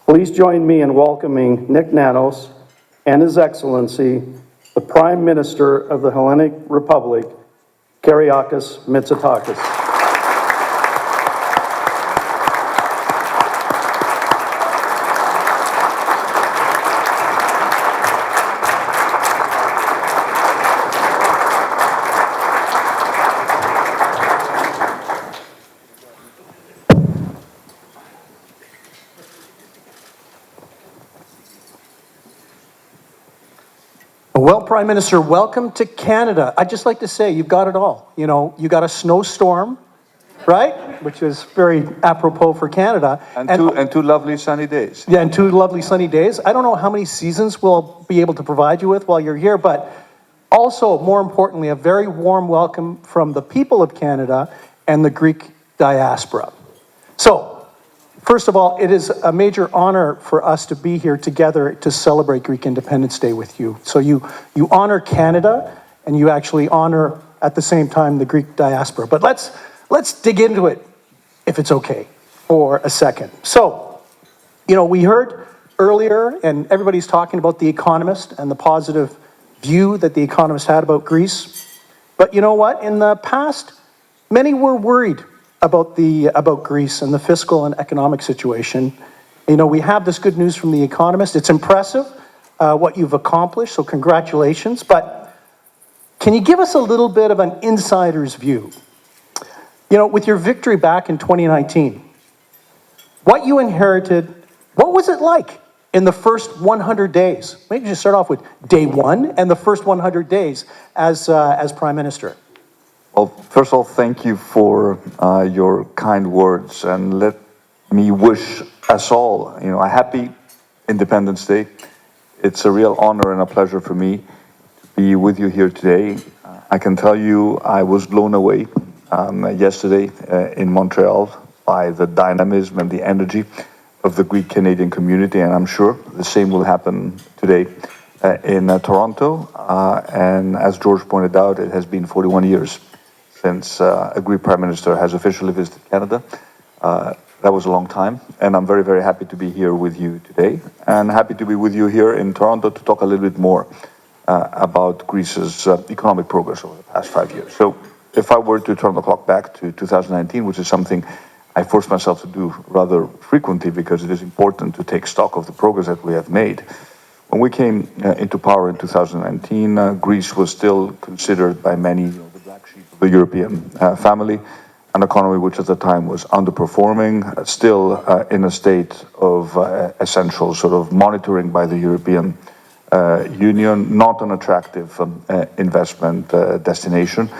Please join me in welcoming Nick Nanos and His Excellency, the Prime Minister of the Hellenic Republic, Kyriakos Mitsotakis. Well, Prime Minister, welcome to Canada. I'd just like to say you've got it all. You know, you got a snowstorm, right? Which is very apropos for Canada. And two lovely sunny days. Yeah, and 2 lovely sunny days. I don't know how many seasons we'll be able to provide you with while you're here, but also, more importantly, a very warm welcome from the people of Canada and the Greek diaspora. So, first of all, it is a major honor for us to be here together to celebrate Greek Independence Day with you. So you honor Canada, and you actually honor, at the same time, the Greek diaspora. But let's dig into it, if it's okay, for a second. So, you know, we heard earlier, and everybody's talking about The Economist and the positive view that The Economist had about Greece. But you know what? In the past, many were worried about Greece and the fiscal and economic situation. You know, we have this good news from The Economist. It's impressive what you've accomplished, so congratulations. But can you give us a little bit of an insider's view? You know, with your victory back in 2019, what you inherited, what was it like in the first 100 days? Maybe just start off with day one and the first 100 days as Prime Minister. Well, first of all, thank you for your kind words, and let me wish us all, a happy Independence Day. It's a real honor and a pleasure for me to be with you here today. I can tell you I was blown away yesterday in Montreal by the dynamism and the energy of the Greek-Canadian community, and I'm sure the same will happen today in Toronto. And as George pointed out, it has been 41 years since a Greek Prime Minister has officially visited Canada. That was a long time, and I'm very, very happy to be here with you today, and happy to be with you here in Toronto to talk a little bit more about Greece's economic progress over the past 5 years. So if I were to turn the clock back to 2019, which is something I force myself to do rather frequently because it is important to take stock of the progress that we have made. When we came into power in 2019, Greece was still considered by many the European family, an economy which at the time was underperforming, still in a state of essential sort of monitoring by the European Union, not an attractive investment destination.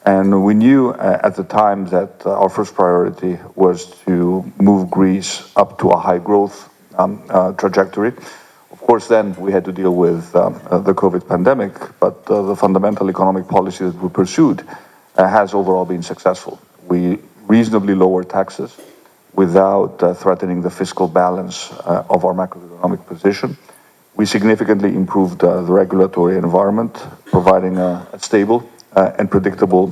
And we knew at the time that our first priority was to move Greece up to a high growth trajectory. Of course, then we had to deal with the COVID pandemic, but the fundamental economic policy that we pursued has overall been successful. We reasonably lowered taxes without threatening the fiscal balance of our macroeconomic position. We significantly improved the regulatory environment, providing a stable and predictable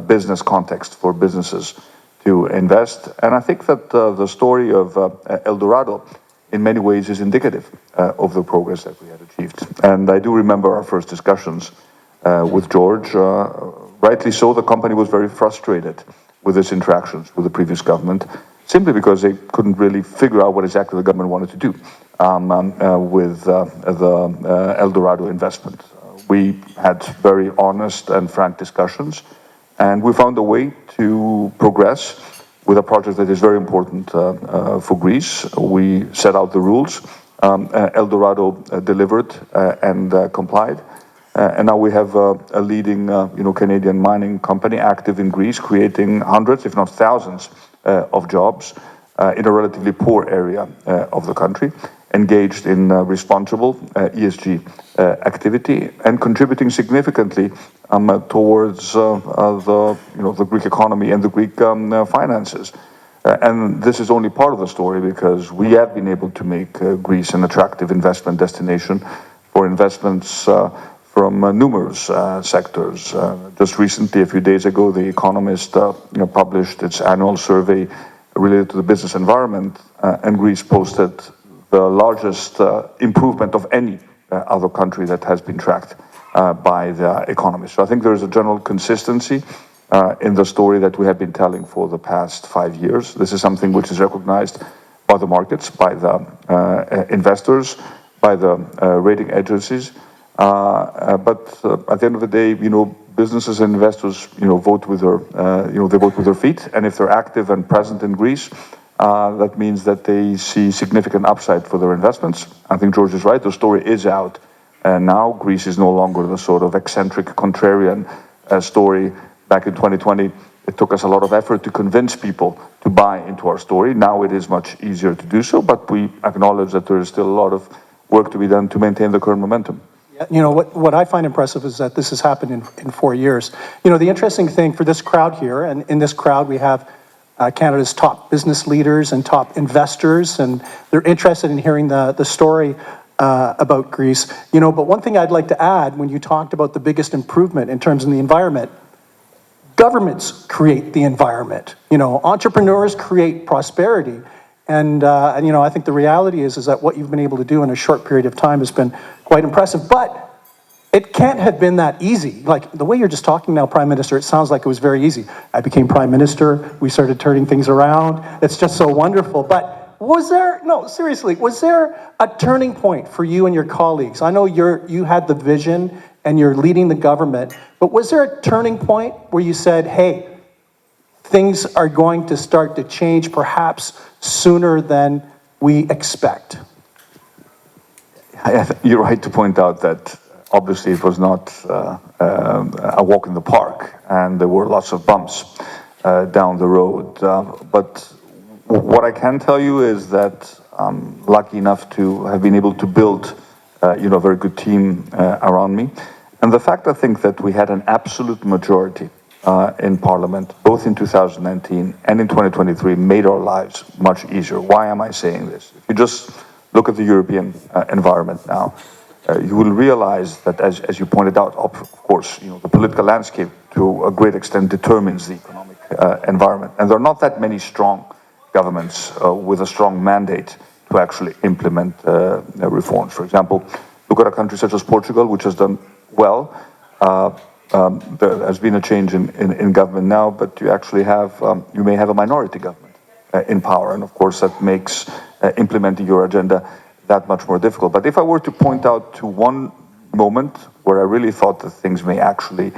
business context for businesses to invest. And I think that the story of El Dorado in many ways is indicative of the progress that we had achieved. And I do remember our first discussions with George. Rightly so, the company was very frustrated with its interactions with the previous government, simply because they couldn't really figure out what exactly the government wanted to do with the El Dorado investment. We had very honest and frank discussions, and we found a way to progress with a project that is very important for Greece. We set out the rules. El Dorado delivered and complied. And now we have a leading, Canadian mining company active in Greece, creating hundreds, if not thousands, of jobs in a relatively poor area of the country, engaged in responsible ESG activity and contributing significantly towards the Greek economy and the Greek finances. And this is only part of the story because we have been able to make Greece an attractive investment destination for investments from numerous sectors. Just recently, a few days ago, The Economist published its annual survey related to the business environment, and Greece posted the largest improvement of any other country that has been tracked by the economists. So I think there's a general consistency in the story that we have been telling for the past 5 years. This is something which is recognized by the markets, by the investors, by the rating agencies. But at the end of the day, businesses and investors, vote with their, they vote with their feet. And if they're active and present in Greece, that means that they see significant upside for their investments. I think George is right. The story is out. And now Greece is no longer the sort of eccentric contrarian story. Back in 2020, it took us a lot of effort to convince people to buy into our story. Now it is much easier to do so, but we acknowledge that there is still a lot of work to be done to maintain the current momentum. What I find impressive is that this has happened in 4 years. The interesting thing for this crowd here, and in this crowd we have Canada's top business leaders and top investors, and they're interested in hearing the story about Greece. But one thing I'd like to add, when you talked about the biggest improvement in terms of the environment, governments create the environment. Entrepreneurs create prosperity. And I think the reality is that what you've been able to do in a short period of time has been quite impressive. But it can't have been that easy. Like the way you're just talking now, Prime Minister, it sounds like it was very easy. I became Prime Minister, we started turning things around. It's just so wonderful. But was there a turning point for you and your colleagues? I know you had the vision and you're leading the government, but was there a turning point where you said, hey, things are going to start to change perhaps sooner than we expect? You're right to point out that obviously it was not a walk in the park, and there were lots of bumps down the road. But what I can tell you is that I'm lucky enough to have been able to build a very good team around me. And the fact, I think, that we had an absolute majority in Parliament, both in 2019 and in 2023, made our lives much easier. Why am I saying this? If you just look at the European environment now, you will realize that, as you pointed out, of course, the political landscape to a great extent determines the economic environment. And there are not that many strong governments with a strong mandate to actually implement reforms. For example, look at a country such as Portugal, which has done well. There has been a change in government now, but you actually have, you may have a minority government in power. And of course, that makes implementing your agenda that much more difficult. But if I were to point out to one moment where I really thought that things may actually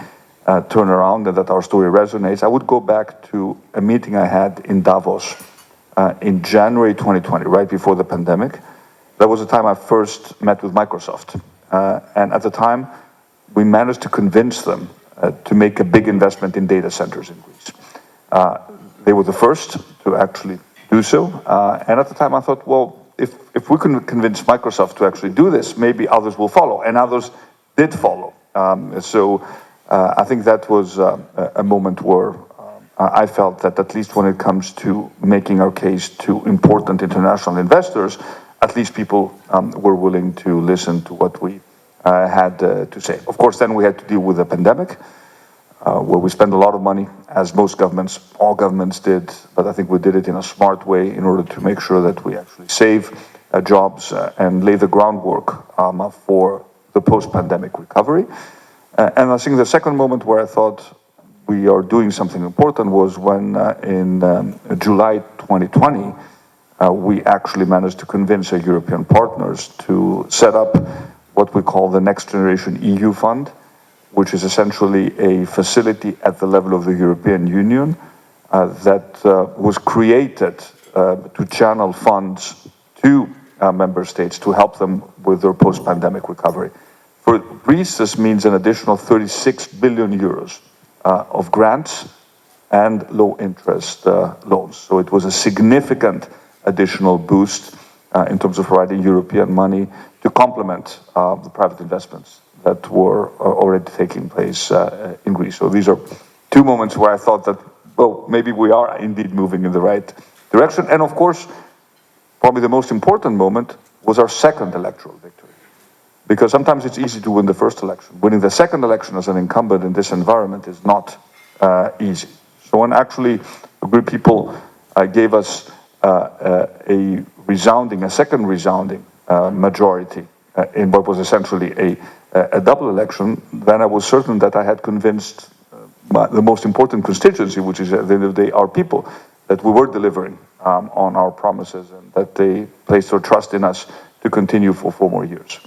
turn around and that our story resonates, I would go back to a meeting I had in Davos in January 2020, right before the pandemic. That was the time I first met with Microsoft. And at the time, we managed to convince them to make a big investment in data centers in Greece. They were the first to actually do so. And at the time I thought, well, if we can convince Microsoft to actually do this, maybe others will follow. And others did follow. So I think that was a moment where I felt that at least when it comes to making our case to important international investors, at least people were willing to listen to what we had to say. Of course, then we had to deal with the pandemic, where we spent a lot of money, as most governments, all governments did, but I think we did it in a smart way in order to make sure that we actually save jobs and lay the groundwork for the post-pandemic recovery. And I think the second moment where I thought we are doing something important was when in July 2020, we actually managed to convince our European partners to set up what we call the Next Generation EU Fund, which is essentially a facility at the level of the European Union that was created to channel funds to member states to help them with their post-pandemic recovery. For Greece, this means an additional 36 billion euros of grants and low-interest loans. So it was a significant additional boost in terms of providing European money to complement the private investments that were already taking place in Greece. So these are two moments where I thought that, well, maybe we are indeed moving in the right direction. And of course, probably the most important moment was our second electoral victory. Because sometimes it's easy to win the first election. Winning the second election as an incumbent in this environment is not easy. So when actually a group of people gave us a second resounding majority in what was essentially a double election, then I was certain that I had convinced the most important constituency, which is at the end of the day our people, that we were delivering on our promises and that they placed their trust in us to continue for 4 more years.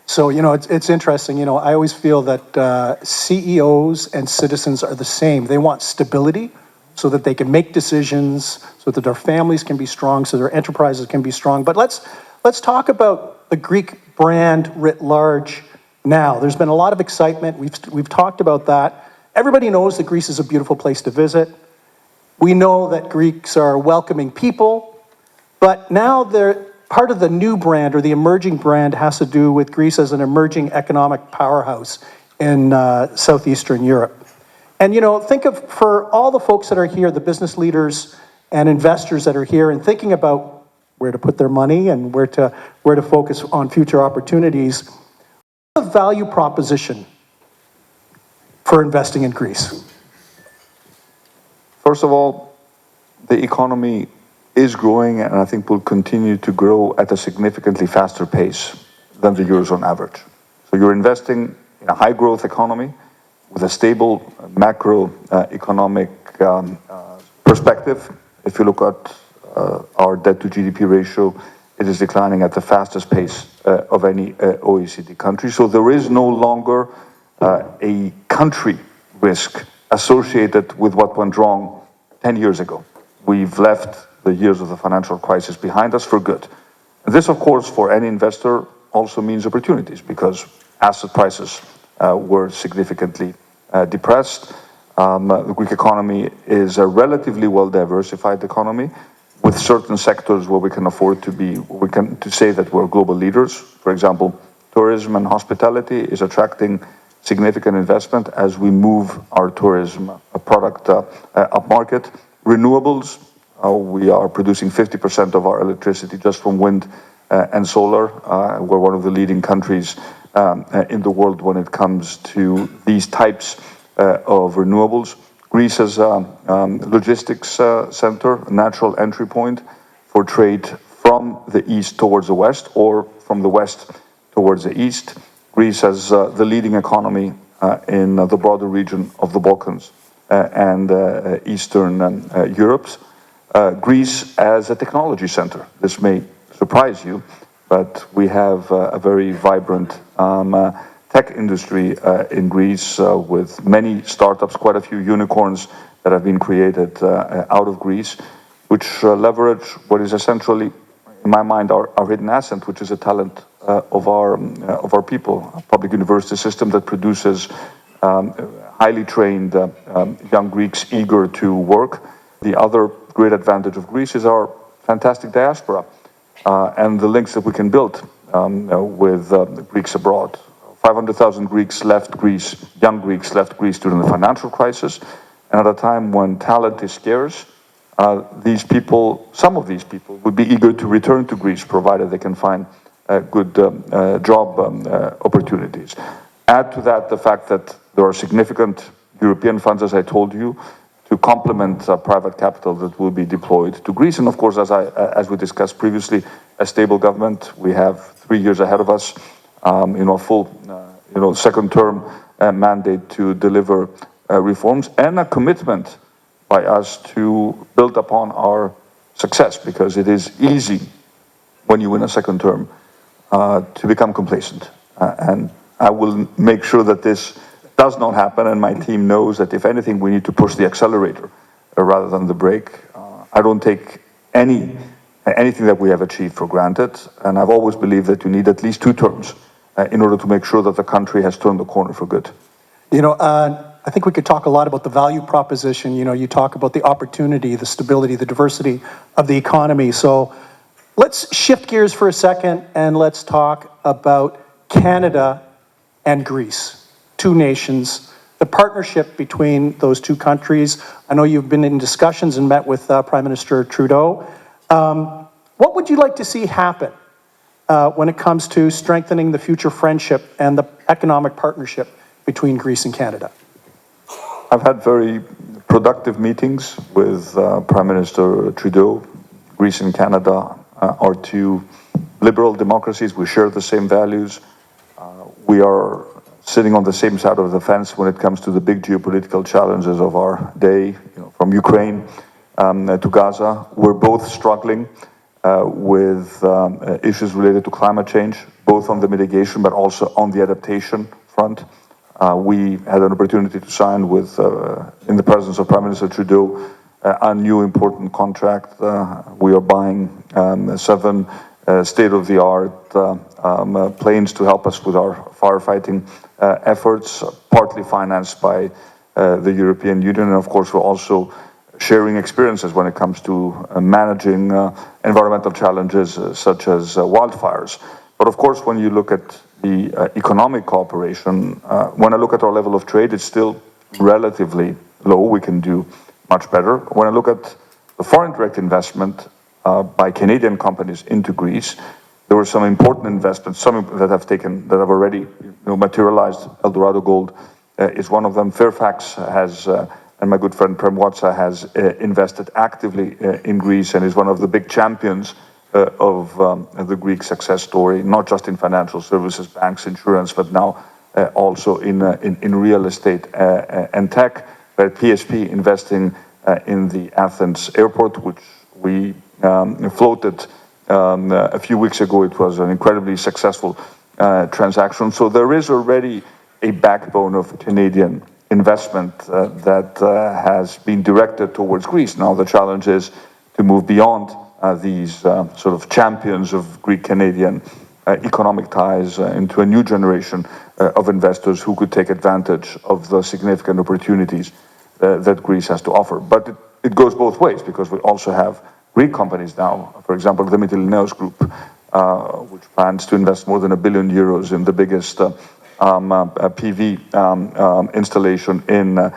So, it's interesting. I always feel that CEOs and citizens are the same. They want stability so that they can make decisions, so that their families can be strong, so their enterprises can be strong. But let's talk about the Greek brand writ large now. There's been a lot of excitement. We've talked about that. Everybody knows that Greece is a beautiful place to visit. We know that Greeks are welcoming people, but now part of the new brand or the emerging brand has to do with Greece as an emerging economic powerhouse in southeastern Europe. And think of, for all the folks that are here, the business leaders and investors that are here and thinking about where to put their money and where to focus on future opportunities, the value proposition for investing in Greece? First of all, the economy is growing and I think will continue to grow at a significantly faster pace than the Eurozone average. So you're investing in a high growth economy with a stable macroeconomic perspective. If you look at our debt to GDP ratio, it is declining at the fastest pace of any OECD country. So there is no longer a country risk associated with what went wrong 10 years ago. We've left the years of the financial crisis behind us for good. And this, of course, for any investor also means opportunities because asset prices were significantly depressed. The Greek economy is a relatively well-diversified economy with certain sectors where we can afford to say that we're global leaders. For example, tourism and hospitality is attracting significant investment as we move our tourism product upmarket. Renewables, we are producing 50% of our electricity just from wind and solar. We're one of the leading countries in the world when it comes to these types of renewables. Greece is a logistics center, a natural entry point for trade from the east towards the west or from the west towards the east. Greece has the leading economy in the broader region of the Balkans and Eastern Europe. Greece as a technology center. This may surprise you, but we have a very vibrant tech industry in Greece with many startups, quite a few unicorns that have been created out of Greece, which leverage what is essentially, in my mind, our hidden asset, which is a talent of our people. A public university system that produces highly trained young Greeks eager to work. The other great advantage of Greece is our fantastic diaspora and the links that we can build with Greeks abroad. 500,000 Greeks left Greece, young Greeks left Greece during the financial crisis, and at a time when talent is scarce, some of these people would be eager to return to Greece, provided they can find good job opportunities. Add to that the fact that there are significant European funds, as I told you, to complement private capital that will be deployed to Greece. And of course, as we discussed previously, a stable government. We have 3 years ahead of us, a full, second term mandate to deliver reforms and a commitment by us to build upon our success, because it is easy when you win a second term to become complacent. And I will make sure that this does not happen, and my team knows that if anything, we need to push the accelerator rather than the brake. I don't take anything that we have achieved for granted, and I've always believed that you need at least 2 terms in order to make sure that the country has turned the corner for good. I think we could talk a lot about the value proposition. You talk about the opportunity, the stability, the diversity of the economy. So let's shift gears for a second and let's talk about Canada and Greece, 2 nations, the partnership between those 2 countries. I know you've been in discussions and met with Prime Minister Trudeau. What would you like to see happen when it comes to strengthening the future friendship and the economic partnership between Greece and Canada? I've had very productive meetings with Prime Minister Trudeau, Greece and Canada are two liberal democracies. We share the same values. We are sitting on the same side of the fence when it comes to the big geopolitical challenges of our day, from Ukraine to Gaza. We're both struggling with issues related to climate change, both on the mitigation but also on the adaptation front. We had an opportunity to sign with, in the presence of Prime Minister Trudeau, a new important contract. We are buying 7 state-of-the-art planes to help us with our firefighting efforts, partly financed by the European Union. And of course, we're also sharing experiences when it comes to managing environmental challenges such as wildfires. But of course, when you look at the economic cooperation, when I look at our level of trade, it's still relatively low. We can do much better. When I look at the foreign direct investment by Canadian companies into Greece, there were some important investments, some that have already materialized. Eldorado Gold is one of them. Fairfax has, and my good friend Prem Watsa has invested actively in Greece and is one of the big champions of the Greek success story, not just in financial services, banks, insurance, but now also in real estate and tech. PSP investing in the Athens airport, which we floated a few weeks ago. It was an incredibly successful transaction. So there is already a backbone of Canadian investment that has been directed towards Greece. Now the challenge is to move beyond these sort of champions of Greek-Canadian economic ties into a new generation of investors who could take advantage of the significant opportunities that Greece has to offer. But it goes both ways, because we also have Greek companies now, for example, the Mytilineos Group, which plans to invest more than €1 billion in the biggest PV installation in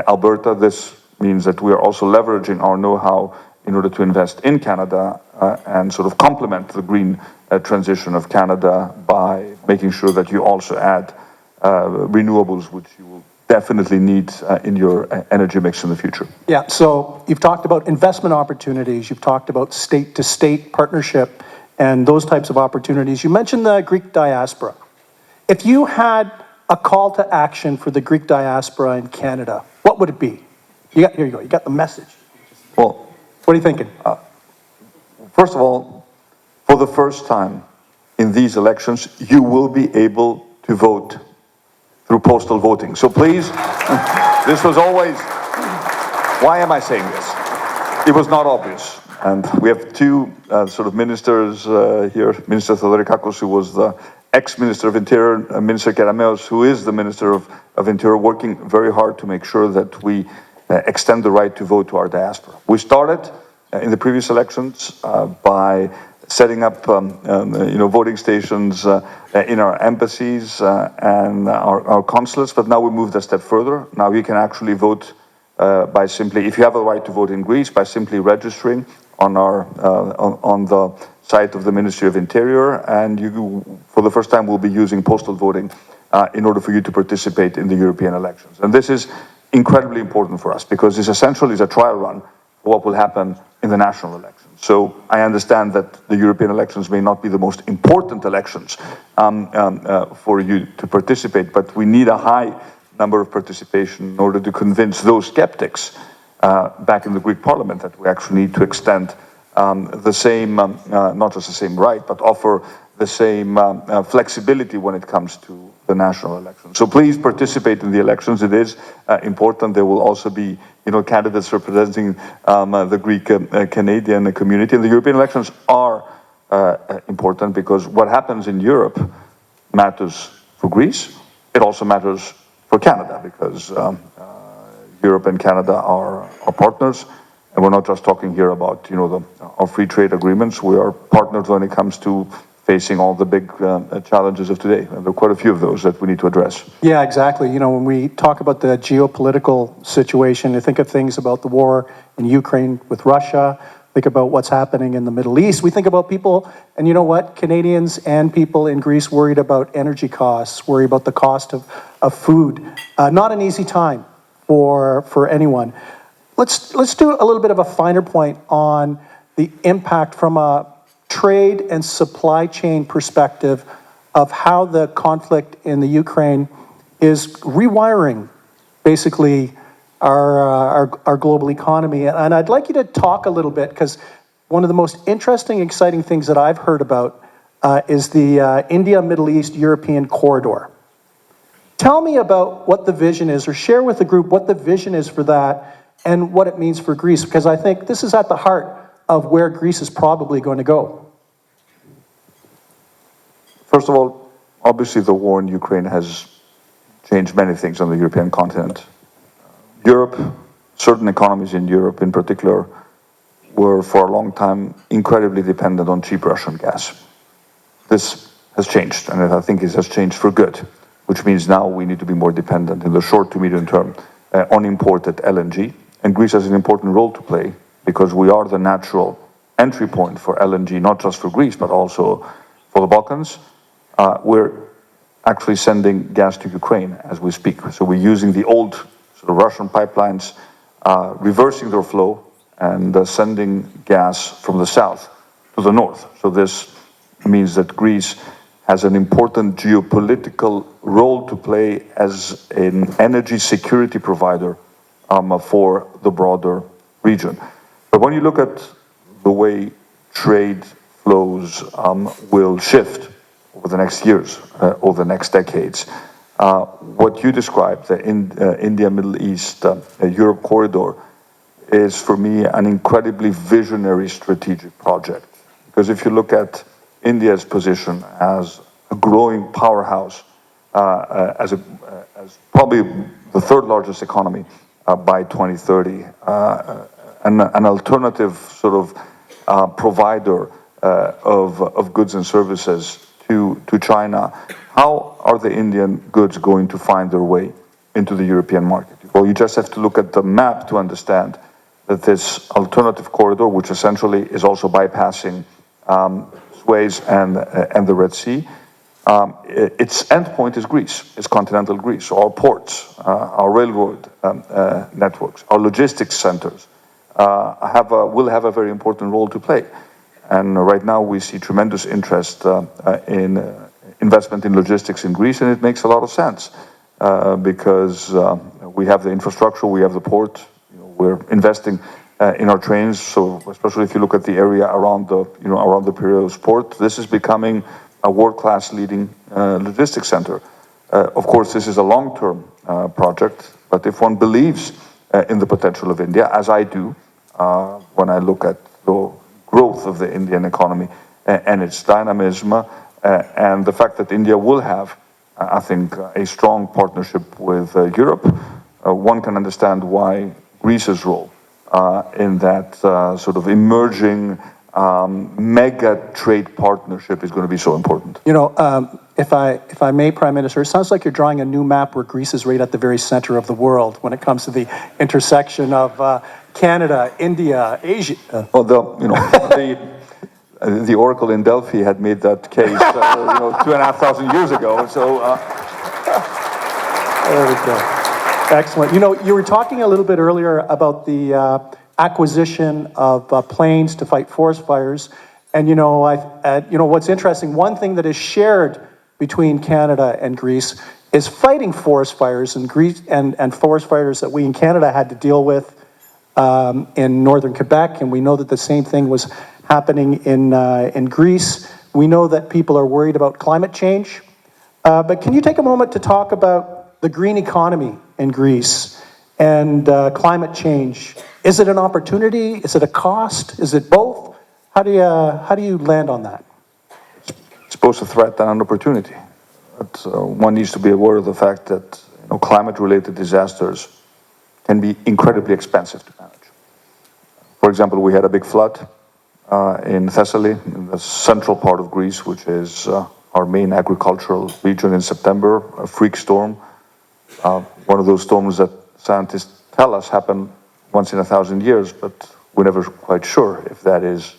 Alberta. This means that we are also leveraging our know-how in order to invest in Canada and sort of complement the green transition of Canada by making sure that you also add renewables, which you will definitely need in your energy mix in the future. Yeah, so you've talked about investment opportunities, you've talked about state-to-state partnership and those types of opportunities. You mentioned the Greek diaspora. If you had a call to action for the Greek diaspora in Canada, what would it be? Here you go, you got the message. Well, what are you thinking? First of all, for the first time in these elections, you will be able to vote through postal voting. So please, this was always, why am I saying this? It was not obvious. And we have two sort of ministers here, Minister Theodorikakos, who was the ex-Minister of Interior, and Minister Kerameos, who is the Minister of Interior, working very hard to make sure that we extend the right to vote to our diaspora. We started in the previous elections by setting up voting stations in our embassies and our consulates, but now we moved a step further. Now you can actually vote by simply, if you have a right to vote in Greece, by simply registering on the site of the Ministry of Interior, and you, for the first time, will be using postal voting in order for you to participate in the European elections. And this is incredibly important for us, because this essentially is a trial run for what will happen in the national elections. So I understand that the European elections may not be the most important elections for you to participate, but we need a high number of participation in order to convince those skeptics back in the Greek parliament that we actually need to extend the same, not just the same right, but offer the same flexibility when it comes to the national elections. So please participate in the elections. It is important. There will also be, candidates representing the Greek Canadian community. And the European elections are important, because what happens in Europe matters for Greece. It also matters for Canada, because Europe and Canada are partners. And we're not just talking here about, our free trade agreements. We are partners when it comes to facing all the big challenges of today. And there are quite a few of those that we need to address. Yeah, exactly. When we talk about the geopolitical situation, you think of things about the war in Ukraine with Russia, think about what's happening in the Middle East. We think about people, and you know what? Canadians and people in Greece worried about energy costs, worry about the cost of food. Not an easy time for anyone. Let's do a little bit of a finer point on the impact from a trade and supply chain perspective of how the conflict in the Ukraine is rewiring basically our global economy. And I'd like you to talk a little bit, because one of the most interesting, exciting things that I've heard about is the India, Middle East, European corridor. Tell me about what the vision is, or share with the group what the vision is for that and what it means for Greece, because I think this is at the heart of where Greece is probably going to go. First of all, obviously the war in Ukraine has changed many things on the European continent. Europe, certain economies in Europe in particular, were for a long time incredibly dependent on cheap Russian gas. This has changed, and I think it has changed for good, which means now we need to be more dependent in the short to medium term on imported LNG. And Greece has an important role to play because we are the natural entry point for LNG, not just for Greece, but also for the Balkans. We're actually sending gas to Ukraine as we speak. So we're using the old sort of Russian pipelines, reversing their flow and sending gas from the south to the north. So this means that Greece has an important geopolitical role to play as an energy security provider for the broader region. But when you look at the way trade flows will shift over the next years, over the next decades, what you described, the India, Middle East, Europe corridor, is for me an incredibly visionary strategic project. Because if you look at India's position as a growing powerhouse, as probably the third largest economy by 2030, an alternative sort of provider of goods and services to China, how are the Indian goods going to find their way into the European market? Well, you just have to look at the map to understand that this alternative corridor, which essentially is also bypassing Suez and the Red Sea, its endpoint is Greece, is continental Greece. So our ports, our railroad networks, our logistics centers will have a very important role to play. And right now we see tremendous interest in investment in logistics in Greece, and it makes a lot of sense because we have the infrastructure, we have the port, we're investing in our trains. So especially if you look at the area around the Piraeus port, this is becoming a world-class leading logistics center. Of course, this is a long-term project, but if one believes in the potential of India, as I do, when I look at the growth of the Indian economy and its dynamism, and the fact that India will have, I think, a strong partnership with Europe, one can understand why Greece's role in that sort of emerging mega trade partnership is going to be so important. You know, if I may, Prime Minister, it sounds like you're drawing a new map where Greece is right at the very center of the world when it comes to the intersection of Canada, India, Asia. Well, the Oracle in Delphi had made that case 2,500 years ago. So there we go. Excellent. You know, you were talking a little bit earlier about the acquisition of planes to fight forest fires, and what's interesting. One thing that is shared between Canada and Greece is fighting forest fires, and Greece and forest fires that we in Canada had to deal with in northern Quebec, and we know that the same thing was happening in Greece. We know that people are worried about climate change, but can you take a moment to talk about the green economy in Greece and climate change? Is it an opportunity? Is it a cost? Is it both? How do you land on that? It's both a threat and an opportunity. But one needs to be aware of the fact that climate-related disasters can be incredibly expensive to manage. For example, we had a big flood in Thessaly, in the central part of Greece, which is our main agricultural region in September, a freak storm. One of those storms that scientists tell us happen once in 1,000 years, but we're never quite sure if that is,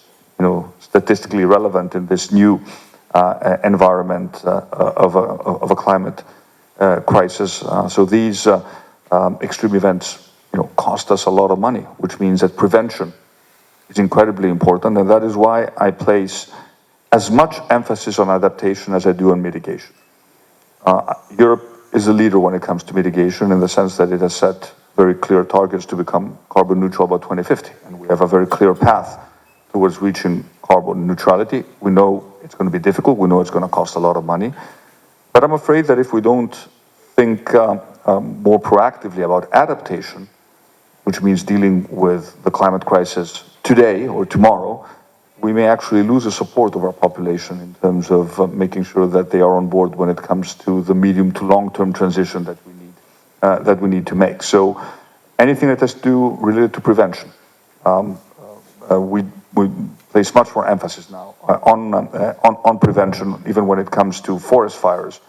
statistically relevant in this new environment of a climate crisis. So these extreme events, cost us a lot of money, which means that prevention is incredibly important, and that is why I place as much emphasis on adaptation as I do on mitigation. Europe is a leader when it comes to mitigation in the sense that it has set very clear targets to become carbon neutral by 2050, and we have a very clear path towards reaching carbon neutrality. We know it's going to be difficult, we know it's going to cost a lot of money, but I'm afraid that if we don't think more proactively about adaptation, which means dealing with the climate crisis today or tomorrow, we may actually lose the support of our population in terms of making sure that they are on board when it comes to the medium to long-term transition that we need to make. So anything that has to do related to prevention, we place much more emphasis now on prevention, even when it comes to forest fires,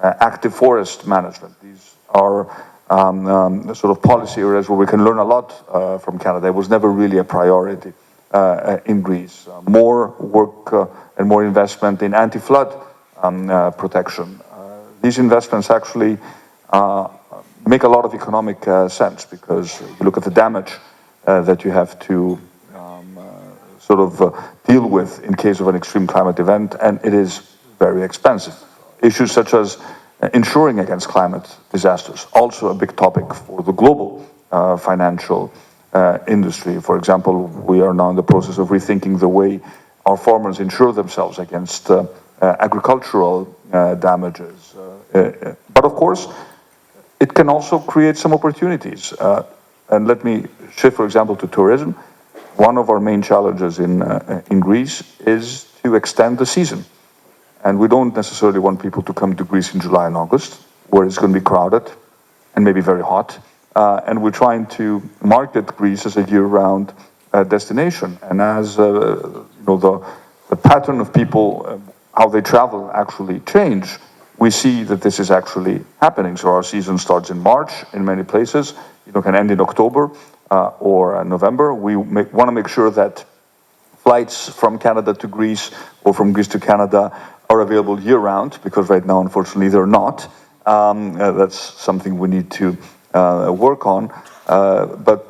active forest management. These are sort of policy areas where we can learn a lot from Canada. It was never really a priority in Greece. More work and more investment in anti-flood protection. These investments actually make a lot of economic sense, because you look at the damage that you have to sort of deal with in case of an extreme climate event, and it is very expensive. Issues such as insuring against climate disasters, also a big topic for the global financial industry. For example, we are now in the process of rethinking the way our farmers insure themselves against agricultural damages. But of course, it can also create some opportunities. And let me shift, for example, to tourism. One of our main challenges in Greece is to extend the season. And we don't necessarily want people to come to Greece in July and August, where it's going to be crowded and maybe very hot. And we're trying to market Greece as a year-round destination. And as you know, the pattern of people, how they travel actually change, we see that this is actually happening. So our season starts in March in many places, can end in October or November. We want to make sure that flights from Canada to Greece or from Greece to Canada are available year-round, because right now, unfortunately, they're not. That's something we need to work on. But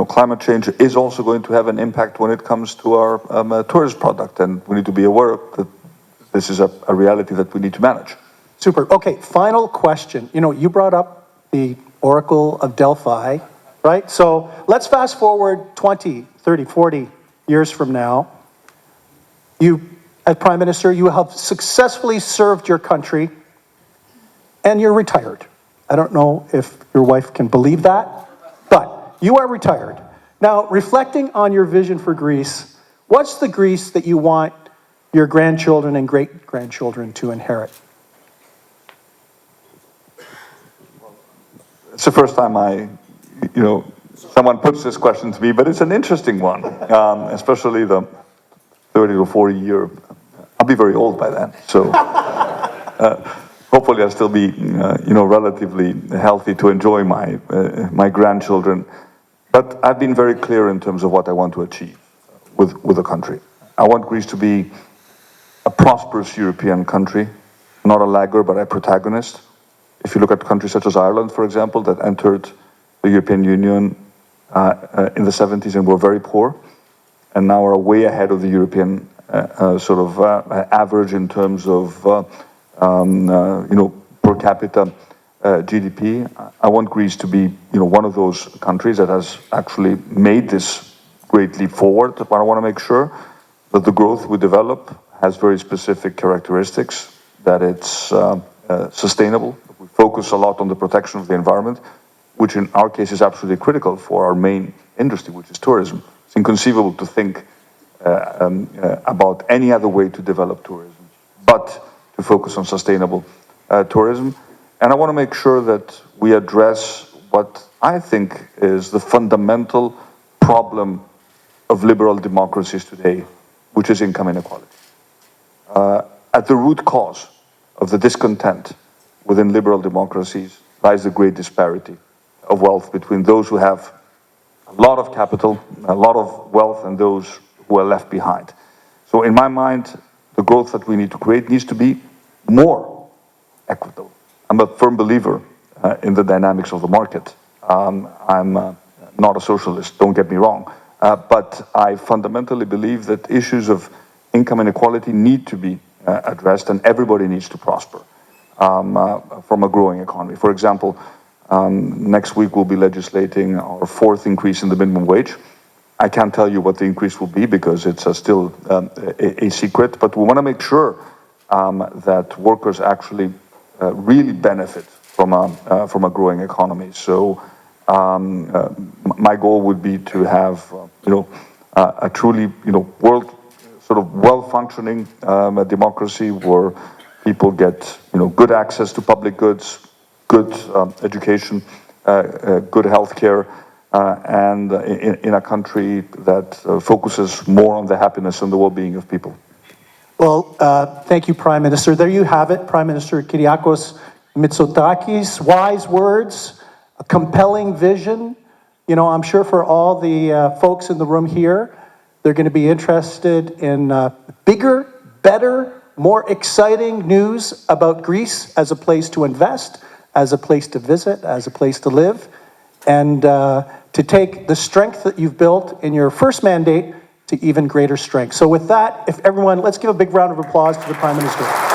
climate change is also going to have an impact when it comes to our tourist product, and we need to be aware that this is a reality that we need to manage. Super. Okay, final question. You brought up the Oracle of Delphi, right? So let's fast forward 20, 30, 40 years from now. You, as Prime Minister, you have successfully served your country, and you're retired. I don't know if your wife can believe that, but you are retired. Now, reflecting on your vision for Greece, what's the Greece that you want your grandchildren and great-grandchildren to inherit? It's the first time someone puts this question to me, but it's an interesting one, especially the 30 to 40 year. I'll be very old by then, so hopefully I'll still be, relatively healthy to enjoy my grandchildren. But I've been very clear in terms of what I want to achieve with the country. I want Greece to be a prosperous European country, not a laggard, but a protagonist. If you look at countries such as Ireland, for example, that entered the European Union in the 70s and were very poor, and now are way ahead of the European average in terms of per capita GDP. I want Greece to be one of those countries that has actually made this great leap forward. But I want to make sure that the growth we develop has very specific characteristics, that it's sustainable. We focus a lot on the protection of the environment, which in our case is absolutely critical for our main industry, which is tourism. It's inconceivable to think about any other way to develop tourism, but to focus on sustainable tourism. And I want to make sure that we address what I think is the fundamental problem of liberal democracies today, which is income inequality. At the root cause of the discontent within liberal democracies lies the great disparity of wealth between those who have a lot of capital, a lot of wealth, and those who are left behind. So in my mind, the growth that we need to create needs to be more equitable. I'm a firm believer in the dynamics of the market. I'm not a socialist, don't get me wrong, But I fundamentally believe that issues of income inequality need to be addressed, and everybody needs to prosper from a growing economy. For example, next week we'll be legislating our fourth increase in the minimum wage. I can't tell you what the increase will be because it's still a secret, but we want to make sure that workers actually really benefit from a growing economy. So my goal would be to have a truly world sort of well-functioning democracy where people get good access to public goods, good education, good healthcare, and in a country that focuses more on the happiness and the well-being of people. Well, thank you, Prime Minister. There you have it, Prime Minister Kyriakos Mitsotakis. Wise words, a compelling vision. You know, I'm sure for all the folks in the room here, they're going to be interested in bigger, better, more exciting news about Greece as a place to invest, as a place to visit, as a place to live, and to take the strength that you've built in your first mandate to even greater strength. So with that, if everyone, let's give a big round of applause to the Prime Minister.